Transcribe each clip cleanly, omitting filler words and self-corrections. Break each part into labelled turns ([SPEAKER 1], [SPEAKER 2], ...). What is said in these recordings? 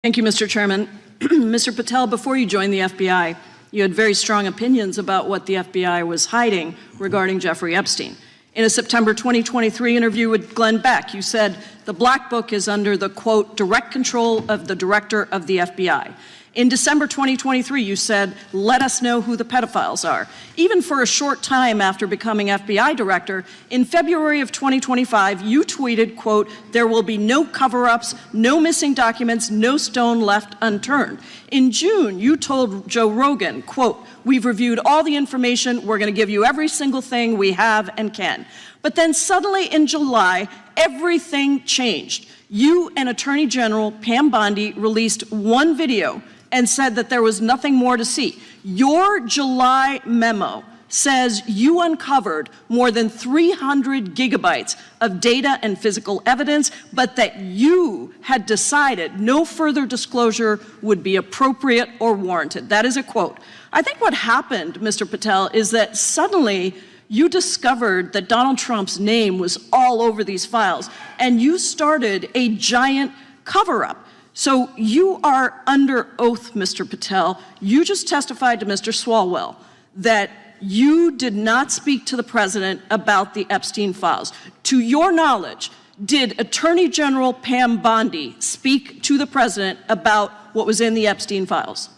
[SPEAKER 1] Thank you, Mr. Chairman. Mr. Patel, before you joined the FBI, you had very strong opinions about what the FBI was hiding regarding Jeffrey Epstein. In a September 2023 interview with Glenn Beck, you said the Black Book is under the, quote, direct control of the director of the FBI. In December 2023, you said, let us know who the pedophiles are. Even for a short time after becoming FBI director, in February of 2025, you tweeted, quote, there will be no cover-ups, no missing documents, no stone left unturned. In June, you told Joe Rogan, quote, we've reviewed all the information, we're going to give you every single thing we have and can. But then suddenly in July, everything changed. You and Attorney General Pam Bondi released one video and said that there was nothing more to see. Your July memo says you uncovered more than 300 gigabytes of data and physical evidence, but that you had decided no further disclosure would be appropriate or warranted. That is a quote. I think what happened, Mr. Patel, is that suddenly you discovered that Donald Trump's name was all over these files, and you started a giant cover-up. So you are under oath, Mr. Patel. You just testified to Mr. Swalwell that you did not speak to the president about the Epstein files. To your knowledge, did Attorney General Pam Bondi speak to the president about what was in the Epstein files?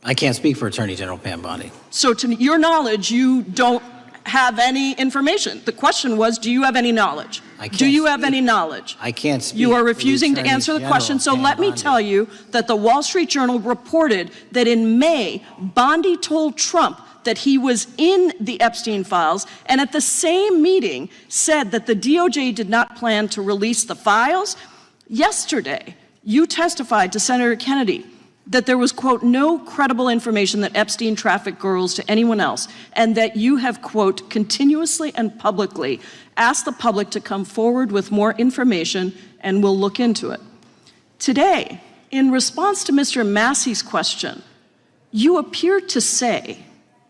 [SPEAKER 2] I can't speak for Attorney General Pam Bondi.
[SPEAKER 1] So to your knowledge, you don't have any information. The question was, do you have any knowledge? Do you have any knowledge?
[SPEAKER 2] I can't speak.
[SPEAKER 1] You are refusing to answer the question, so let me tell you that the Wall Street Journal reported that in May, Bondi told Trump that he was in the Epstein files, and at the same meeting said that the DOJ did not plan to release the files. Yesterday, you testified to Senator Kennedy that there was, quote, no credible information that Epstein trafficked girls to anyone else, and that you have, quote, continuously and publicly asked the public to come forward with more information, and we'll look into it. Today, in response to Mr. Massey's question, you appear to say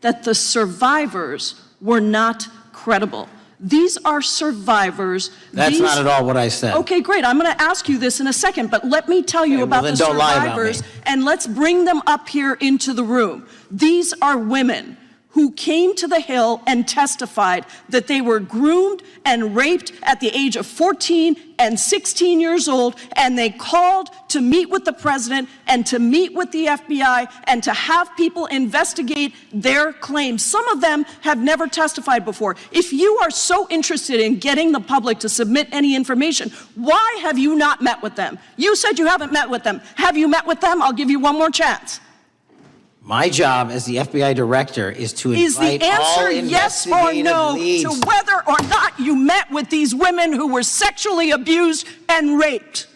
[SPEAKER 1] that the survivors were not credible. These are survivors.
[SPEAKER 2] That's not at all what I said.
[SPEAKER 1] Okay, great. I'm going to ask you this in a second, but let me tell you about the survivors, and let's bring them up here into the room. These are women who came to the Hill and testified that they were groomed and raped at the age of 14 and 16 years old, and they called to meet with the president and to meet with the FBI and to have people investigate their claims. Some of them have never testified before. If you are so interested in getting the public to submit any information, why have you not met with them? You said you haven't met with them. Have you met with them? I'll give you one more chance.
[SPEAKER 2] My job as the FBI director is to invite all investigative leads. Is the answer yes or no to whether or not you met with these women who were sexually abused and raped?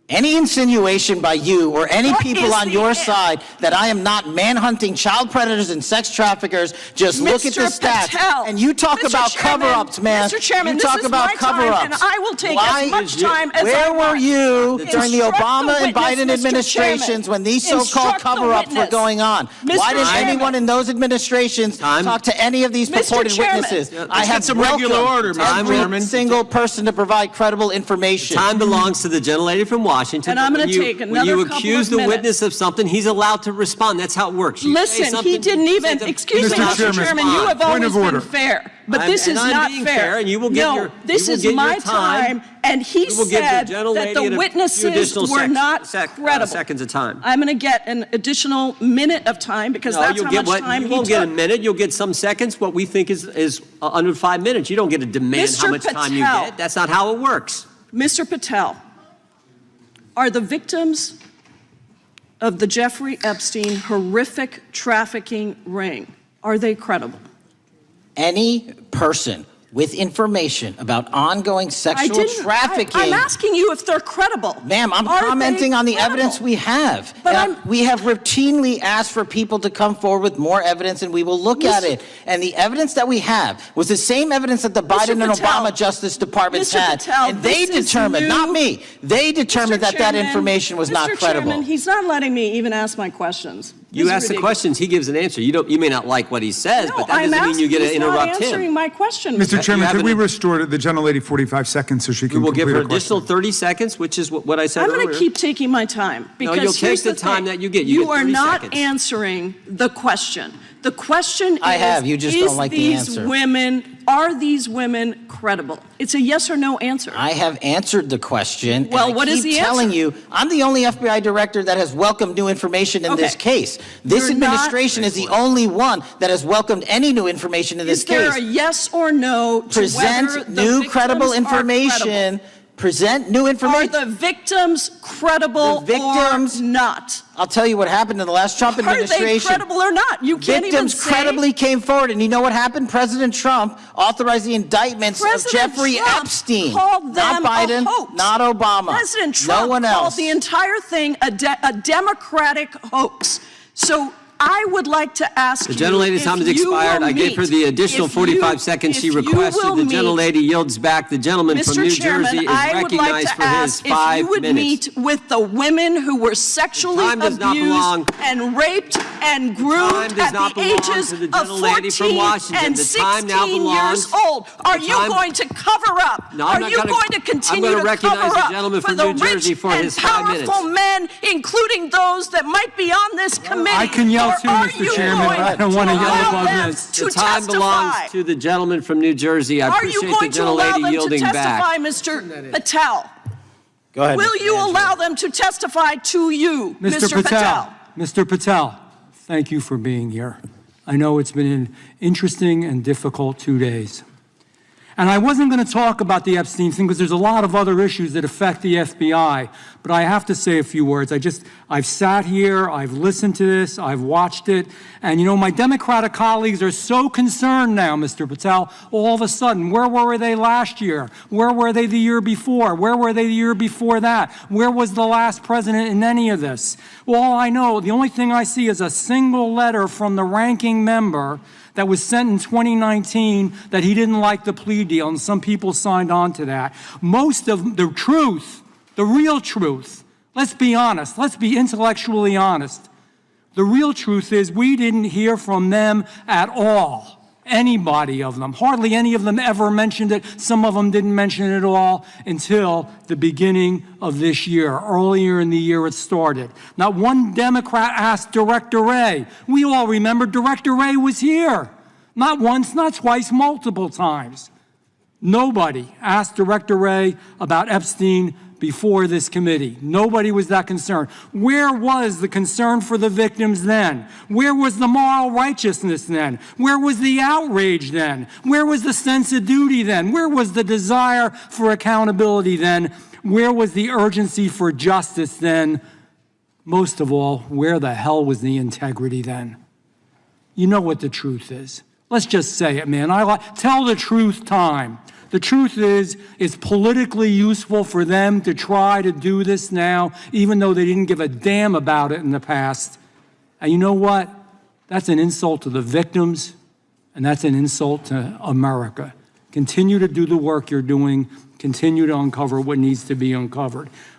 [SPEAKER 2] Any insinuation by you or any people on your side that I am not manhunting child predators and sex traffickers, just look at the stats. And you talk about cover-ups, man.
[SPEAKER 1] Mr. Chairman,
[SPEAKER 2] you talk about cover-ups.
[SPEAKER 1] And I will take as much time as
[SPEAKER 2] Where were you during the Obama and Biden administrations when these so-called cover-ups were going on? Why didn't anyone in those administrations talk to any of these purported witnesses? I have
[SPEAKER 3] some regular order, Mr.
[SPEAKER 2] every single person to provide credible information.
[SPEAKER 3] Time belongs to the gentlelady from Washington.
[SPEAKER 1] And I'm going to take another couple of minutes.
[SPEAKER 3] When you accuse the witness of something, he's allowed to respond. That's how it works.
[SPEAKER 1] Listen, he didn't even, excuse me, Mr. Chairman, you have always been fair. But this is not fair.
[SPEAKER 3] And you will get
[SPEAKER 1] no, this is my time, and he said that the witnesses were not credible.
[SPEAKER 3] Seconds of time.
[SPEAKER 1] I'm going to get an additional minute of time because that's how much time he took.
[SPEAKER 3] You won't get a minute. You'll get some seconds. What we think is under 5 minutes. You don't get to demand how much time you get. That's not how it works.
[SPEAKER 1] Mr. Patel, are the victims of the Jeffrey Epstein horrific trafficking ring, are they credible?
[SPEAKER 2] Any person with information about ongoing sexual trafficking.
[SPEAKER 1] I'm asking you if they're credible.
[SPEAKER 2] Ma'am, I'm commenting on the evidence we have. We have routinely asked for people to come forward with more evidence, and we will look at it. And the evidence that we have was the same evidence that the Biden and Obama Justice Departments had. And they determined, not me, they determined that that information was not credible.
[SPEAKER 1] Mr. Chairman, he's not letting me even ask my questions.
[SPEAKER 3] You ask the questions, he gives an answer. You may not like what he says, but that doesn't mean you get to interrupt
[SPEAKER 1] He's not answering
[SPEAKER 3] him.
[SPEAKER 1] my question.
[SPEAKER 4] Mr. Chairman, could we restore the gentlelady 45 seconds so she can
[SPEAKER 3] We'll give
[SPEAKER 4] complete
[SPEAKER 3] her
[SPEAKER 4] her
[SPEAKER 3] additional
[SPEAKER 4] question?
[SPEAKER 3] 30 seconds, which is what I said
[SPEAKER 1] I'm
[SPEAKER 3] earlier.
[SPEAKER 1] going to keep taking my time because
[SPEAKER 3] you'll take
[SPEAKER 1] here's
[SPEAKER 3] the time
[SPEAKER 1] thing.
[SPEAKER 3] that you get. You get
[SPEAKER 1] are
[SPEAKER 3] 30
[SPEAKER 1] not
[SPEAKER 3] seconds.
[SPEAKER 1] answering the question. The question
[SPEAKER 2] I have. You just don't like the answer.
[SPEAKER 1] Are these women credible? It's a yes or no answer.
[SPEAKER 2] I have answered the question.
[SPEAKER 1] Well,
[SPEAKER 2] and
[SPEAKER 1] what
[SPEAKER 2] I
[SPEAKER 1] is
[SPEAKER 2] keep
[SPEAKER 1] the
[SPEAKER 2] telling
[SPEAKER 1] answer?
[SPEAKER 2] you, I'm the only FBI director that has welcomed new information in this
[SPEAKER 1] Okay.
[SPEAKER 2] case. This
[SPEAKER 1] You're not-
[SPEAKER 2] administration is the only one that has welcomed any new information in this
[SPEAKER 1] Is there
[SPEAKER 2] case.
[SPEAKER 1] a yes or no to whether
[SPEAKER 2] Present
[SPEAKER 1] the
[SPEAKER 2] new
[SPEAKER 1] victims
[SPEAKER 2] credible
[SPEAKER 1] are
[SPEAKER 2] information.
[SPEAKER 1] credible?
[SPEAKER 2] Present new
[SPEAKER 1] Are
[SPEAKER 2] information.
[SPEAKER 1] the victims credible
[SPEAKER 2] The victims-
[SPEAKER 1] or not?
[SPEAKER 2] I'll tell you what happened in the last Trump
[SPEAKER 1] Are they
[SPEAKER 2] administration.
[SPEAKER 1] credible or not? You can't even
[SPEAKER 2] Victims
[SPEAKER 1] say.
[SPEAKER 2] credibly came forward, and you know what happened? President Trump authorized the indictments of
[SPEAKER 1] President
[SPEAKER 2] Jeffrey
[SPEAKER 1] Trump
[SPEAKER 2] Epstein.
[SPEAKER 1] called them
[SPEAKER 2] not Biden,
[SPEAKER 1] a hoax.
[SPEAKER 2] not Obama.
[SPEAKER 1] President Trump
[SPEAKER 2] no one
[SPEAKER 1] called
[SPEAKER 2] else.
[SPEAKER 1] the entire thing a Democratic hoax. So I would like to ask
[SPEAKER 3] The
[SPEAKER 1] you.
[SPEAKER 3] gentlelady's time has expired. I gave her the additional 45 seconds she requested. The gentlelady yields back. The gentleman from New Jersey is recognized for his 5
[SPEAKER 1] if you would
[SPEAKER 3] minutes.
[SPEAKER 1] meet with the women who were sexually
[SPEAKER 3] time does not belong.
[SPEAKER 1] abused and raped and groomed
[SPEAKER 3] does
[SPEAKER 1] at
[SPEAKER 3] not
[SPEAKER 1] the
[SPEAKER 3] belong
[SPEAKER 1] ages
[SPEAKER 3] to the
[SPEAKER 1] of
[SPEAKER 3] gentlelady from
[SPEAKER 1] 14
[SPEAKER 3] Washington.
[SPEAKER 1] and
[SPEAKER 3] The time now
[SPEAKER 1] 16
[SPEAKER 3] belongs-
[SPEAKER 1] years old. Are
[SPEAKER 3] The
[SPEAKER 1] you
[SPEAKER 3] time-
[SPEAKER 1] going to cover up?
[SPEAKER 3] No, I'm
[SPEAKER 1] Are
[SPEAKER 3] not
[SPEAKER 1] you
[SPEAKER 3] gonna-
[SPEAKER 1] going to
[SPEAKER 3] I'm
[SPEAKER 1] continue
[SPEAKER 3] gonna
[SPEAKER 1] to
[SPEAKER 3] recognize
[SPEAKER 1] cover
[SPEAKER 3] the
[SPEAKER 1] up
[SPEAKER 3] gentleman
[SPEAKER 1] for
[SPEAKER 3] from
[SPEAKER 1] the
[SPEAKER 3] New Jersey
[SPEAKER 1] rich
[SPEAKER 3] for
[SPEAKER 1] and
[SPEAKER 3] his 5 minutes.
[SPEAKER 1] powerful men, including those that might be on this committee?
[SPEAKER 4] I can yell
[SPEAKER 1] Or
[SPEAKER 4] too,
[SPEAKER 1] are
[SPEAKER 4] Mr.
[SPEAKER 1] you
[SPEAKER 4] Chairman.
[SPEAKER 1] going
[SPEAKER 4] I don't want to yell
[SPEAKER 1] allow
[SPEAKER 4] above
[SPEAKER 1] them
[SPEAKER 4] this.
[SPEAKER 1] to
[SPEAKER 3] The time belongs
[SPEAKER 1] testify?
[SPEAKER 3] to the gentleman from New Jersey. I
[SPEAKER 1] Are you
[SPEAKER 3] appreciate the
[SPEAKER 1] going to allow
[SPEAKER 3] gentlelady
[SPEAKER 1] them to
[SPEAKER 3] yielding
[SPEAKER 1] testify,
[SPEAKER 3] back.
[SPEAKER 1] Mr. Patel?
[SPEAKER 2] Go ahead.
[SPEAKER 1] Will
[SPEAKER 2] Mr.
[SPEAKER 1] you
[SPEAKER 2] Angelo.
[SPEAKER 1] allow them to testify to you, Mr. Patel?
[SPEAKER 5] Mr. Patel, thank you for being here. I know it's been an interesting and difficult 2 days. And I wasn't going to talk about the Epstein thing because there's a lot of other issues that affect the FBI, but I have to say a few words. I've sat here, I've listened to this, I've watched it, and you know, my Democratic colleagues are so concerned now, Mr. Patel, all of a sudden. Where were they last year? Where were they the year before? Where were they the year before that? Where was the last president in any of this? Well, all I know, the only thing I see is a single letter from the ranking member that was sent in 2019 that he didn't like the plea deal, and some people signed on to that. Most of the truth, the real truth, let's be honest, let's be intellectually honest. The real truth is we didn't hear from them at all, anybody of them. Hardly any of them ever mentioned it. Some of them didn't mention it at all until the beginning of this year. Earlier in the year it started. Not one Democrat asked Director Wray. We all remember Director Wray was here. Not once, not twice, multiple times. Nobody asked Director Wray about Epstein before this committee. Nobody was that concerned. Where was the concern for the victims then? Where was the moral righteousness then? Where was the outrage then? Where was the sense of duty then? Where was the desire for accountability then? Where was the urgency for justice then? Most of all, where the hell was the integrity then? You know what the truth is. Let's just say it, man. Tell the truth time. The truth is, it's politically useful for them to try to do this now, even though they didn't give a damn about it in the past. And you know what? That's an insult to the victims, and that's an insult to America. Continue to do the work you're doing. Continue to uncover what needs to be uncovered.